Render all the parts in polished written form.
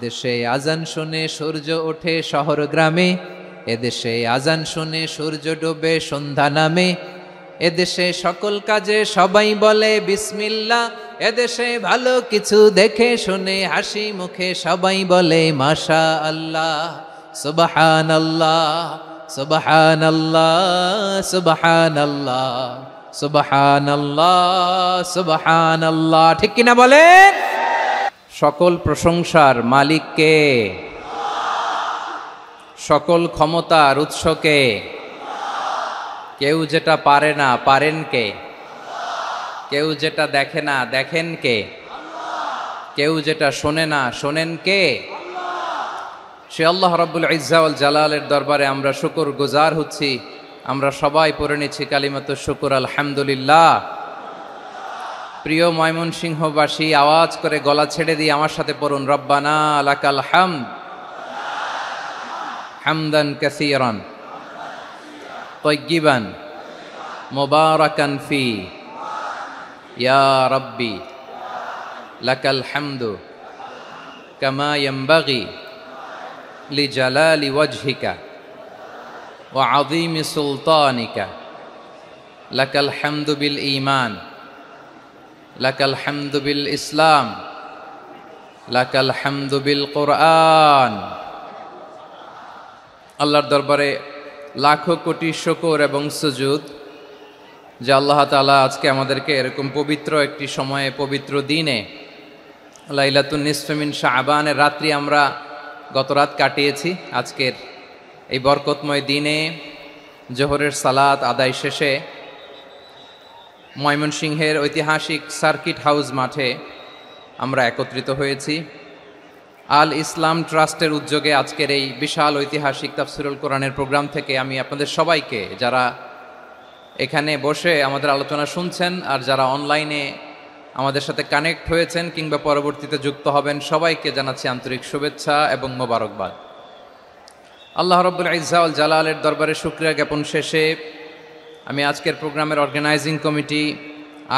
এদেশে আজান শুনে সূর্য ওঠে শহর গ্রামে, এদেশে আজান শুনে সূর্য ডোবে সন্ধ্যা নামে, এদেশে সকল কাজে সবাই বলে বিসমিল্লাহ, এদেশে ভালো কিছু দেখে শুনে হাসি মুখে সবাই বলে মাশা আল্লাহ। সুবহানাল্লাহ সুবহানাল্লাহ সুবহানাল্লাহ সুবহানাল্লাহ সুবহানাল্লাহ। ঠিক কিনা বলেন? সকল প্রশংসার মালিক কে? সকল ক্ষমতার উৎস কে? কেউ যেটা পারে না পারেন কে? কেউ যেটা দেখে না দেখেন কে? কেউ যেটা শোনে না শোনেন কে? সে আল্লাহ রাব্বুল ইজ্জা ওয়াল জালালের দরবারে আমরা শুকর গুজার হচ্ছি। আমরা সবাই পড়ে নিচ্ছি কালিমাতুশ শুকর আলহামদুলিল্লাহ। প্রিয় ময়মনসিংহবাসী, আওয়াজ করে গলা ছেড়ে দিয়ে আমার সাথে পড়ুন, রব্বানা লাকাল হামদ হামদান কাসীরান তাইয়্যিবান মুবারাকান ফি ইয়া রাব্বি লাকাল হামদু কামা ইয়ানবাগি লিজালালি ওয়াজহিকা ওয়া আযীমি সুলতানিকা লাকাল হামদু বিল ঈমান লাকাল হামদু বিল ইসলাম লাকাল হামদু বিল কোরআন। আল্লাহর দরবারে লাখো কোটি শুকর এবং সুজুদ যে আল্লাহ তাআলা আজকে আমাদেরকে এরকম পবিত্র একটি সময়ে পবিত্র দিনে লাইলাতুন নিসফে মিন শাবানের রাত্রি আমরা গত রাত কাটিয়েছি। আজকের এই বরকতময় দিনে জোহরের সালাত আদায় শেষে ময়মনসিংহের ঐতিহাসিক সার্কিট হাউস মাঠে আমরা একত্রিত হয়েছি। আল ইসলাম ট্রাস্টের উদ্যোগে আজকের এই বিশাল ঐতিহাসিক তাফসিরুল কোরআনের প্রোগ্রাম থেকে আমি আপনাদের সবাইকে, যারা এখানে বসে আমাদের আলোচনা শুনছেন আর যারা অনলাইনে আমাদের সাথে কানেক্ট হয়েছেন কিংবা পরবর্তীতে যুক্ত হবেন, সবাইকে জানাচ্ছি আন্তরিক শুভেচ্ছা এবং মোবারকবাদ। আল্লাহ রাব্বুল ইজ্জা ওয়াল জালালের দরবারে শুকরিয়া জ্ঞাপন শেষে আমি আজকের প্রোগ্রামের অর্গানাইজিং কমিটি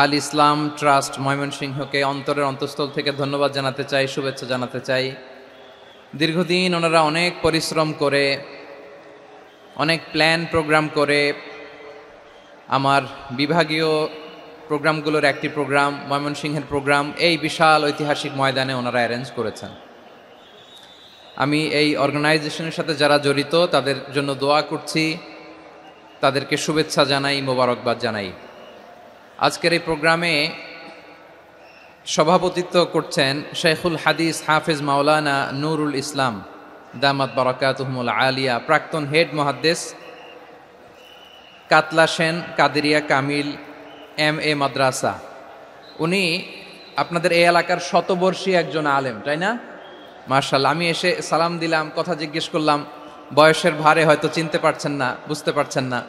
আল ইসলাম ট্রাস্ট ময়মনসিংহকে অন্তরের অন্তঃস্থল থেকে ধন্যবাদ জানাতে চাই, শুভেচ্ছা জানাতে চাই। দীর্ঘদিন ওনারা অনেক পরিশ্রম করে, অনেক প্ল্যান প্রোগ্রাম করে আমার বিভাগীয় প্রোগ্রামগুলোর একটি প্রোগ্রাম, ময়মনসিংহের প্রোগ্রাম, এই বিশাল ঐতিহাসিক ময়দানে ওনারা অ্যারেঞ্জ করেছেন। আমি এই অর্গানাইজেশনের সাথে যারা জড়িত তাদের জন্য দোয়া করছি, তাদেরকে শুভেচ্ছা জানাই, মোবারকবাদ জানাই। আজকের এই প্রোগ্রামে সভাপতিত্ব করছেন শেখুল হাদিস হাফেজ মাওলানা নুরুল ইসলাম দামাত বারাকাতুহুমুল আলিয়া, প্রাক্তন হেড মুহাদ্দিস কাতলা সেন কাদেরিয়া কামিল MA মাদ্রাসা। উনি আপনাদের এই এলাকার শতবর্ষী একজন আলেম, তাই না? মাশাআল্লাহ। আমি এসে সালাম দিলাম, কথা জিজ্ঞেস করলাম, বয়সের ভারে হয়তো চিনতে পারছেন না, বুঝতে পারছেন না,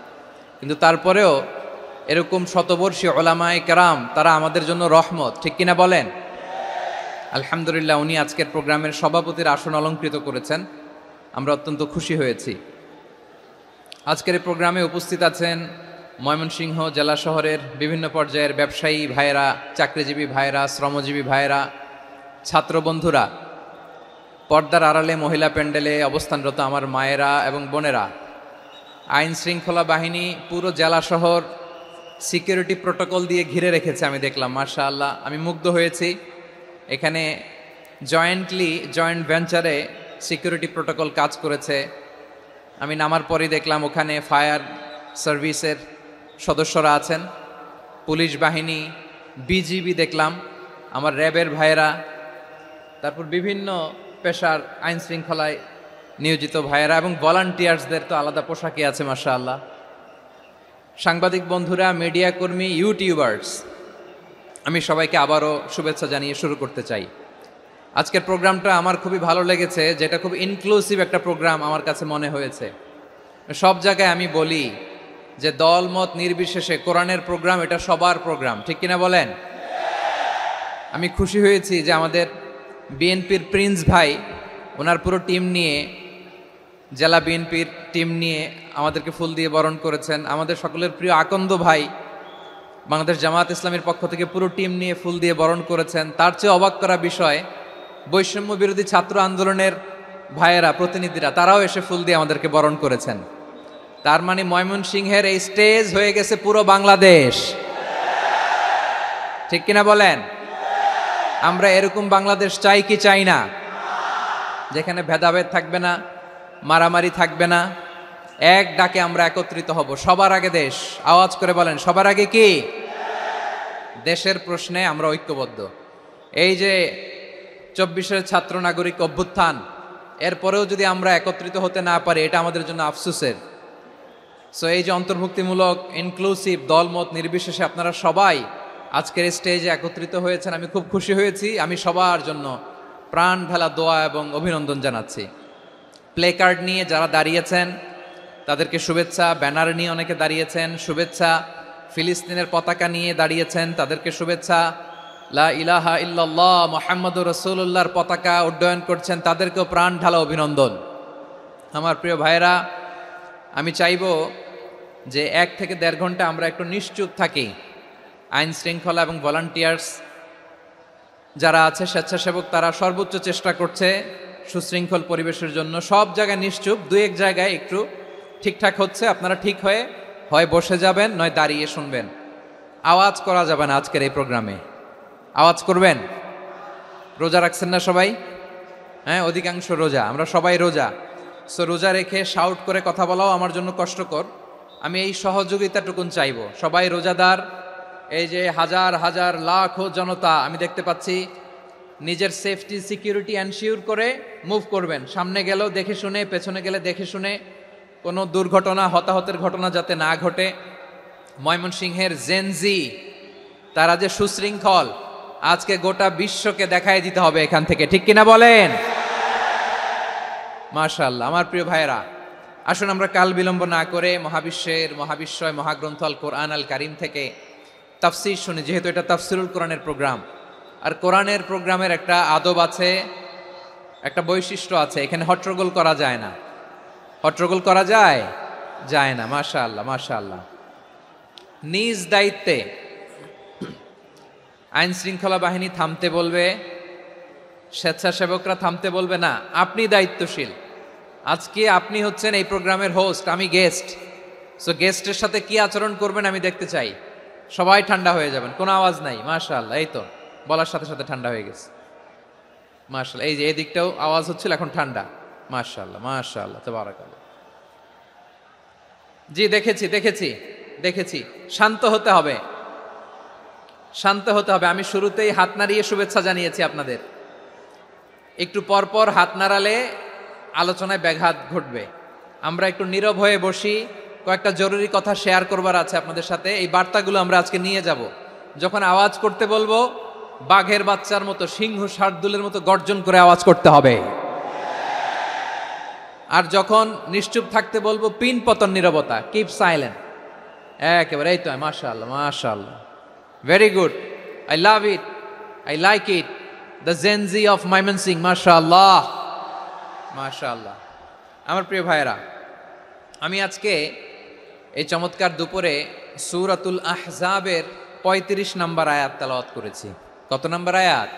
কিন্তু তারপরেও এরকম শতবর্ষী ওলামায়ে কেরাম তারা আমাদের জন্য রহমত, ঠিক কিনা বলেন? আলহামদুলিল্লাহ। উনি আজকের প্রোগ্রামের সভাপতির আসন অলঙ্কৃত করেছেন, আমরা অত্যন্ত খুশি হয়েছি। আজকের এই প্রোগ্রামে উপস্থিত আছেন ময়মনসিংহ জেলা শহরের বিভিন্ন পর্যায়ের ব্যবসায়ী ভাইয়েরা, চাকরিজীবী ভাইয়েরা, শ্রমজীবী ভাইয়েরা, ছাত্র বন্ধুরা, পর্দার আড়ালে মহিলা প্যান্ডেলে অবস্থানরত আমার মায়েরা এবং বোনেরা, আইন শৃঙ্খলা বাহিনী পুরো জেলা শহর সিকিউরিটি প্রোটোকল দিয়ে ঘিরে রেখেছে, আমি দেখলাম। মাশাআল্লাহ, আমি মুগ্ধ হয়েছি। এখানে জয়েন্ট ভেঞ্চারে সিকিউরিটি প্রোটোকল কাজ করেছে। আমি নামার পরই দেখলাম ওখানে ফায়ার সার্ভিসের সদস্যরা আছেন, পুলিশ বাহিনী, বিজিবি দেখলাম, আমার র্যাবের ভাইয়েরা, তারপর বিভিন্ন পেশার আইন শৃঙ্খলায় নিয়োজিত ভাইয়েরা এবং ভলান্টিয়ার্সদের তো আলাদা পোশাকই আছে মাশাআল্লাহ। সাংবাদিক বন্ধুরা, মিডিয়া কর্মী, ইউটিউবার্স, আমি সবাইকে আবারও শুভেচ্ছা জানিয়ে শুরু করতে চাই। আজকের প্রোগ্রামটা আমার খুবই ভালো লেগেছে, যেটা খুব ইনক্লুসিভ একটা প্রোগ্রাম আমার কাছে মনে হয়েছে। সব জায়গায় আমি বলি যে দলমত নির্বিশেষে কোরআনের প্রোগ্রাম এটা সবার প্রোগ্রাম, ঠিক কিনা বলেন? আমি খুশি হয়েছি যে আমাদের বিএনপির প্রিন্স ভাই ওনার পুরো টিম নিয়ে, জেলা বিএনপির টিম নিয়ে আমাদেরকে ফুল দিয়ে বরণ করেছেন। আমাদের সকলের প্রিয় আকন্দ ভাই বাংলাদেশ জামাত ইসলামের পক্ষ থেকে পুরো টিম নিয়ে ফুল দিয়ে বরণ করেছেন। তার চেয়ে অবাক করা বিষয়, বৈষম্য বিরোধী ছাত্র আন্দোলনের ভাইয়েরা, প্রতিনিধিরা, তারাও এসে ফুল দিয়ে আমাদেরকে বরণ করেছেন। তার মানে ময়মনসিংহের এই স্টেজ হয়ে গেছে পুরো বাংলাদেশ। ঠিক কিনা বলেন? আমরা এরকম বাংলাদেশ চাই কি চাই না? যেখানে ভেদাভেদ থাকবে না, মারামারি থাকবে না, এক ডাকে আমরা একত্রিত হব। সবার আগে দেশ। আওয়াজ করে বলেন, সবার আগে কি? দেশের প্রশ্নে আমরা ঐক্যবদ্ধ। এই যে 24-এর ছাত্র নাগরিক অভ্যুত্থান, এরপরেও যদি আমরা একত্রিত হতে না পারি, এটা আমাদের জন্য আফসোসের। সো এই যে অন্তর্ভুক্তিমূলক ইনক্লুসিভ দলমত নির্বিশেষে আপনারা সবাই আজকের স্টেজে একত্রিত হয়েছেন, আমি খুব খুশি হয়েছি। আমি সবার জন্য প্রাণ ঢালা দোয়া এবং অভিনন্দন জানাচ্ছি। প্লে কার্ড নিয়ে যারা দাঁড়িয়েছেন তাদেরকে শুভেচ্ছা, ব্যানার নিয়ে অনেকে দাঁড়িয়েছেন শুভেচ্ছা, ফিলিস্তিনের পতাকা নিয়ে দাঁড়িয়েছেন তাদেরকে শুভেচ্ছা, লা ইলাহা ইল্লাল্লাহ মুহাম্মাদুর রাসূলুল্লাহর পতাকা উড্ডয়ন করছেন তাদেরকেও প্রাণ ঢালা অভিনন্দন। আমার প্রিয় ভাইয়েরা, আমি চাইব যে 1 থেকে 1.5 ঘন্টা আমরা একটু নিশ্চুপ থাকি। আইন শৃঙ্খলা এবং ভলান্টিয়ার্স যারা আছে, স্বেচ্ছাসেবক, তারা সর্বোচ্চ চেষ্টা করছে সুশৃঙ্খল পরিবেশের জন্য। সব জায়গায় নিশ্চুপ, 2-1 জায়গায় একটু ঠিকঠাক হচ্ছে। আপনারা ঠিক হয়ে হয় বসে যাবেন, নয় দাঁড়িয়ে শুনবেন। আওয়াজ করা যাবে না আজকের এই প্রোগ্রামে। আওয়াজ করবেন? রোজা রাখছেন না সবাই? হ্যাঁ, অধিকাংশ রোজা, আমরা সবাই রোজা। সো রোজা রেখে শাউট করে কথা বলাও আমার জন্য কষ্টকর। আমি এই সহযোগিতাটুকুন চাইব। সবাই রোজাদার, এই যে হাজার হাজার লাখ জনতা আমি দেখতে পাচ্ছি, নিজের সেফটি সিকিউরিটি এনশিওর করে মুভ করবেন। সামনে গেলেও দেখে শুনে, পেছনে গেলে দেখে শুনে, কোনো দুর্ঘটনা, হতাহতের ঘটনা যাতে না ঘটে। ময়মনসিংহের জেনজি তারা যে সুশৃঙ্খল, আজকে গোটা বিশ্বকে দেখাই দিতে হবে এখান থেকে। ঠিক কিনা বলেন? মাশাআল্লাহ। আমার প্রিয় ভাইয়েরা, আসুন আমরা কাল বিলম্ব না করে মহাবিশ্বয় মহাগ্রন্থ আল কোরআন আল কারিম থেকে তাফসির শুনি। যেহেতু এটা তাফসিরুল কোরআনের প্রোগ্রাম, আর কোরআনের প্রোগ্রামের একটা আদব আছে, একটা বৈশিষ্ট্য আছে। এখানে হট্টগোল করা যায় না। হট্টগোল করা যায়? যায় না। মাশাআল্লাহ, মাশাআল্লাহ। নিজ দায়িত্বে আইন শৃঙ্খলা বাহিনী থামতে বলবে, স্বেচ্ছাসেবকরা থামতে বলবে না। আপনি দায়িত্বশীল। আজকে আপনি হচ্ছেন এই প্রোগ্রামের হোস্ট, আমি গেস্ট। সো গেস্টের সাথে কি আচরণ করবেন আমি দেখতে চাই। সবাই ঠান্ডা হয়ে যাবেন, কোনো আওয়াজ নাই। মাশাআল্লাহ, এই তো বলার সাথে সাথে ঠান্ডা হয়ে গেছে। মাশাআল্লাহ। এই যে এই দিকটাও আওয়াজ হচ্ছিল, এখন ঠান্ডা। মাশাআল্লাহ, মাশাআল্লাহ, তাবারাকাল্লাহ। জি, দেখেছি। শান্ত হতে হবে, শান্ত হতে হবে। আমি শুরুতেই হাত নাড়িয়ে শুভেচ্ছা জানিয়েছি আপনাদের। একটু পর পর হাত নাড়ালে আলোচনায় ব্যাঘাত ঘটবে। আমরা একটু নীরব হয়ে বসি। কয়েকটা জরুরি কথা শেয়ার করবার আছে আপনাদের সাথে। এই বার্তাগুলো আমরা আজকে নিয়ে যাব। যখন আওয়াজ করতে বলবো, বাঘের বাচ্চার মতো, সিংহ শার্দুলের মতো গর্জন করে আওয়াজ করতে হবে। আর যখন নিশ্চুপ থাকতে বলবো, পিন পতন নীরবতা, কিপ সাইলেন্ট। একেবারে এই তো। মাশাআল্লাহ, মাশাআল্লাহ, very good, I love it, I like it, the Gen Z of Mymensingh. মাশাআল্লাহ, মাশাআল্লাহ। আমার প্রিয় ভাইয়েরা, আমি আজকে এই চমৎকার দুপুরে সূরাতুল আহজাবের 35 নম্বর আয়াত তেলাওয়াত করেছি। কত নম্বর আয়াত?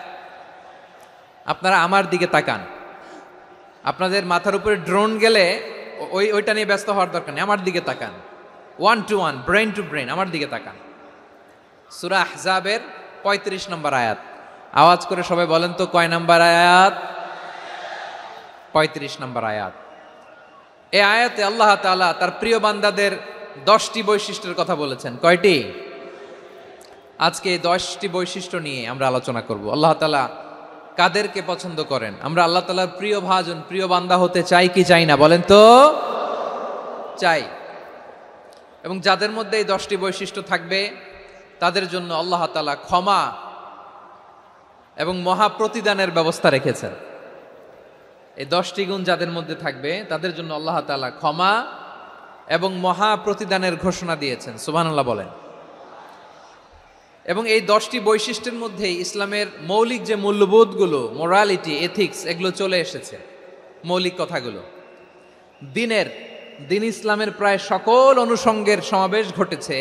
আপনারা আমার দিকে তাকান। আপনাদের মাথার উপরে ড্রোন গেলে ওইটা নিয়ে ব্যস্ত হওয়ার দরকার নেই। আমার দিকে তাকান। 1 to 1, ব্রেন টু ব্রেন, আমার দিকে তাকান। সূরা আহজাবের 35 নম্বর আয়াত। আওয়াজ করে সবাই বলেন তো, কয় নম্বর আয়াত? 35 নম্বর আয়াত। এই আয়াতে আল্লাহ তাআলা তার প্রিয় বান্দাদের 10টি বৈশিষ্ট্যের কথা বলেছেন। কয়টি? আজকে এই 10টি বৈশিষ্ট্য নিয়ে আমরা আলোচনা করব। আল্লাহ তাআলা কাদেরকে পছন্দ করেন? আমরা আল্লাহ তাআলার প্রিয় ভাজন, প্রিয় বান্দা হতে চাই কি চাই না? বলেন তো। চাই। এবং যাদের মধ্যে এই 10টি বৈশিষ্ট্য থাকবে তাদের জন্য আল্লাহ তাআলা ক্ষমা এবং মহা প্রতিদানের ব্যবস্থা রেখেছেন। এই 10টি গুণ যাদের মধ্যে থাকবে তাদের জন্য আল্লাহ তাআলা ক্ষমা এবং মহা প্রতিদানের ঘোষণা দিয়েছেন। সুবহানাল্লাহ বলেন। এবং এই 10টি বৈশিষ্ট্যের মধ্যেই ইসলামের মৌলিক যে মূল্যবোধগুলো, মোরালিটি, এথিক্স, এগুলো চলে এসেছে। মৌলিক কথাগুলো দিন ইসলামের প্রায় সকল অনুষঙ্গের সমাবেশ ঘটেছে